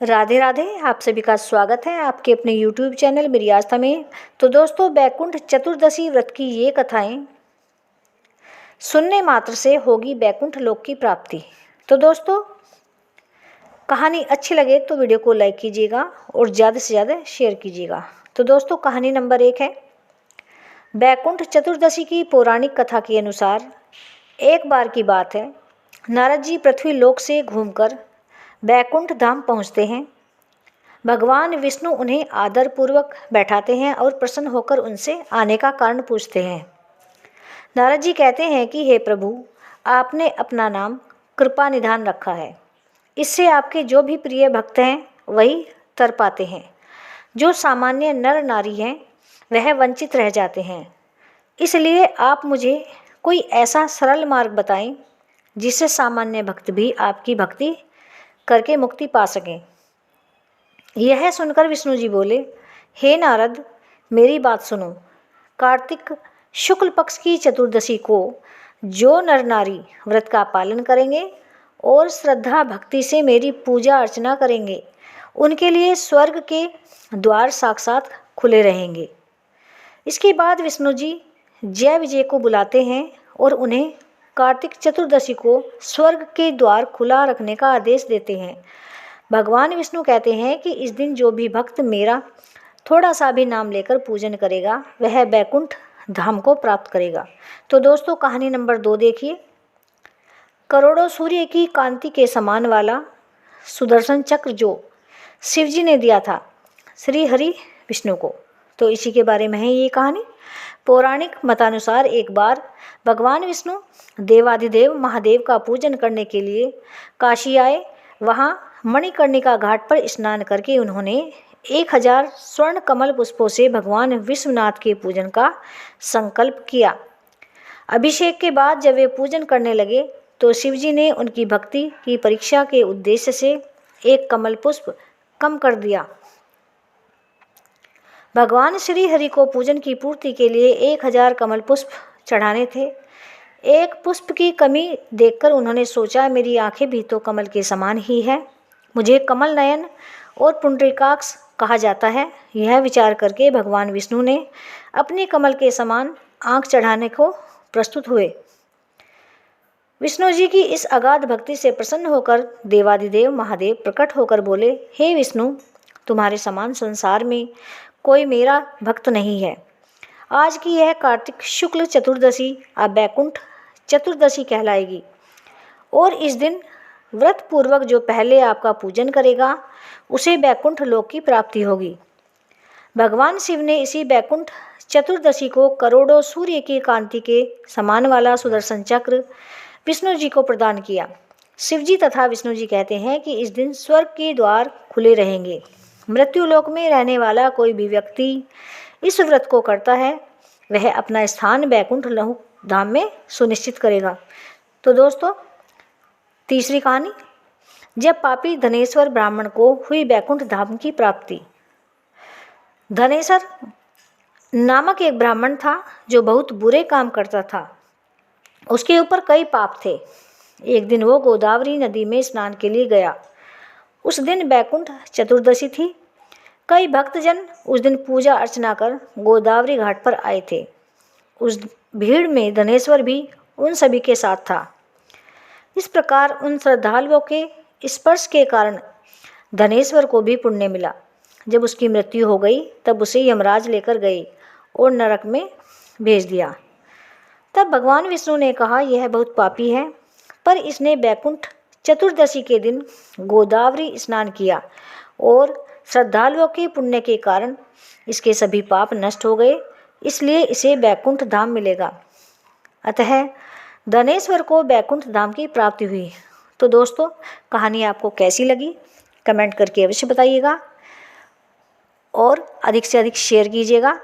राधे राधे। आप सभी का स्वागत है आपके अपने YouTube चैनल मेरी आस्था में। तो दोस्तों, बैकुंठ चतुर्दशी व्रत की ये कथाएं सुनने मात्र से होगी बैकुंठ लोक की प्राप्ति। तो दोस्तों, कहानी अच्छी लगे तो वीडियो को लाइक कीजिएगा और ज़्यादा से ज़्यादा शेयर कीजिएगा। तो दोस्तों, कहानी नंबर 1 है। बैकुंठ चतुर्दशी की पौराणिक कथा के अनुसार एक बार की बात है, नारद जी पृथ्वी लोक से घूमकर बैकुंठ धाम पहुँचते हैं। भगवान विष्णु उन्हें आदरपूर्वक बैठाते हैं और प्रसन्न होकर उनसे आने का कारण पूछते हैं। नारद जी कहते हैं कि हे प्रभु, आपने अपना नाम कृपा निधान रखा है। इससे आपके जो भी प्रिय भक्त हैं वही तर पाते हैं। जो सामान्य नर नारी हैं वह वंचित रह जाते हैं। इसलिए आप मुझे कोई ऐसा सरल मार्ग बताएं जिससे सामान्य भक्त भी आपकी भक्ति करके मुक्ति पा सकें। यह सुनकर विष्णु जी बोले, हे नारद, मेरी बात सुनो। कार्तिक शुक्ल पक्ष की चतुर्दशी को जो नर नारी व्रत का पालन करेंगे और श्रद्धा भक्ति से मेरी पूजा अर्चना करेंगे, उनके लिए स्वर्ग के द्वार साक्षात खुले रहेंगे। इसके बाद विष्णु जी जय विजय को बुलाते हैं और उन्हें कार्तिक चतुर्दशी को स्वर्ग के द्वार खुला रखने का आदेश देते हैं। भगवान विष्णु कहते हैं कि इस दिन जो भी भक्त मेरा थोड़ा सा भी नाम लेकर पूजन करेगा वह बैकुंठ धाम को प्राप्त करेगा। तो दोस्तों, कहानी नंबर 2 देखिए। करोड़ों सूर्य की कांति के समान वाला सुदर्शन चक्र जो शिवजी ने दिया था श्री हरि विष्णु को, तो इसी के बारे में है ये कहानी। पौराणिक मतानुसार एक बार भगवान विष्णु देवाधिदेव महादेव का पूजन करने के लिए काशी आए। वहाँ मणिकर्णिका घाट पर स्नान करके उन्होंने 1000 स्वर्ण कमल पुष्पों से भगवान विश्वनाथ के पूजन का संकल्प किया। अभिषेक के बाद जब वे पूजन करने लगे तो शिवजी ने उनकी भक्ति की परीक्षा के उद्देश्य से एक कमल पुष्प कम कर दिया। भगवान श्री हरि को पूजन की पूर्ति के लिए 1000 कमल पुष्प चढ़ाने थे। एक पुष्प की कमी देखकर उन्होंने सोचा, मेरी आंखें भी तो कमल के समान ही है, मुझे कमल नयन और पुंडरीकाक्ष कहा जाता है। यह विचार करके भगवान विष्णु ने अपनी कमल के समान आंख चढ़ाने को प्रस्तुत हुए। विष्णु जी की इस अगाध भक्ति से प्रसन्न होकर देवाधिदेव महादेव प्रकट होकर बोले, हे विष्णु, तुम्हारे समान संसार में कोई मेरा भक्त नहीं है। आज की यह कार्तिक शुक्ल चतुर्दशी अब बैकुंठ चतुर्दशी कहलाएगी और इस दिन व्रत पूर्वक जो पहले आपका पूजन करेगा उसे बैकुंठ लोक की प्राप्ति होगी। भगवान शिव ने इसी बैकुंठ चतुर्दशी को करोड़ों सूर्य की कांति के समान वाला सुदर्शन चक्र विष्णु जी को प्रदान किया। शिव जी तथा विष्णु जी कहते हैं कि इस दिन स्वर्ग के द्वार खुले रहेंगे। मृत्यु लोक में रहने वाला कोई भी व्यक्ति इस व्रत को करता है वह अपना स्थान बैकुंठ लोक धाम में सुनिश्चित करेगा। तो दोस्तों, तीसरी कहानी। जब पापी धनेश्वर ब्राह्मण को हुई बैकुंठ धाम की प्राप्ति। धनेश्वर नामक एक ब्राह्मण था जो बहुत बुरे काम करता था। उसके ऊपर कई पाप थे। एक दिन वो गोदावरी नदी में स्नान के लिए गया। उस दिन बैकुंठ चतुर्दशी थी। कई भक्तजन उस दिन पूजा अर्चना कर गोदावरी घाट पर आए थे। उस भीड़ में धनेश्वर भी उन सभी के साथ था। इस प्रकार उन श्रद्धालुओं के स्पर्श के कारण धनेश्वर को भी पुण्य मिला। जब उसकी मृत्यु हो गई तब उसे यमराज लेकर गए और नरक में भेज दिया। तब भगवान विष्णु ने कहा, यह बहुत पापी है, पर इसने बैकुंठ चतुर्दशी के दिन गोदावरी स्नान किया और श्रद्धालुओं के पुण्य के कारण इसके सभी पाप नष्ट हो गए, इसलिए इसे बैकुंठ धाम मिलेगा। अतः धनेश्वर को बैकुंठ धाम की प्राप्ति हुई। तो दोस्तों, कहानी आपको कैसी लगी कमेंट करके अवश्य बताइएगा और अधिक से अधिक शेयर कीजिएगा,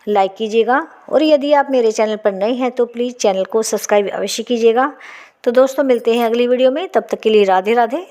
लाइक कीजिएगा और यदि आप मेरे चैनल पर नए हैं तो प्लीज़ चैनल को सब्सक्राइब अवश्य कीजिएगा। तो दोस्तों, मिलते हैं अगली वीडियो में। तब तक के लिए राधे राधे।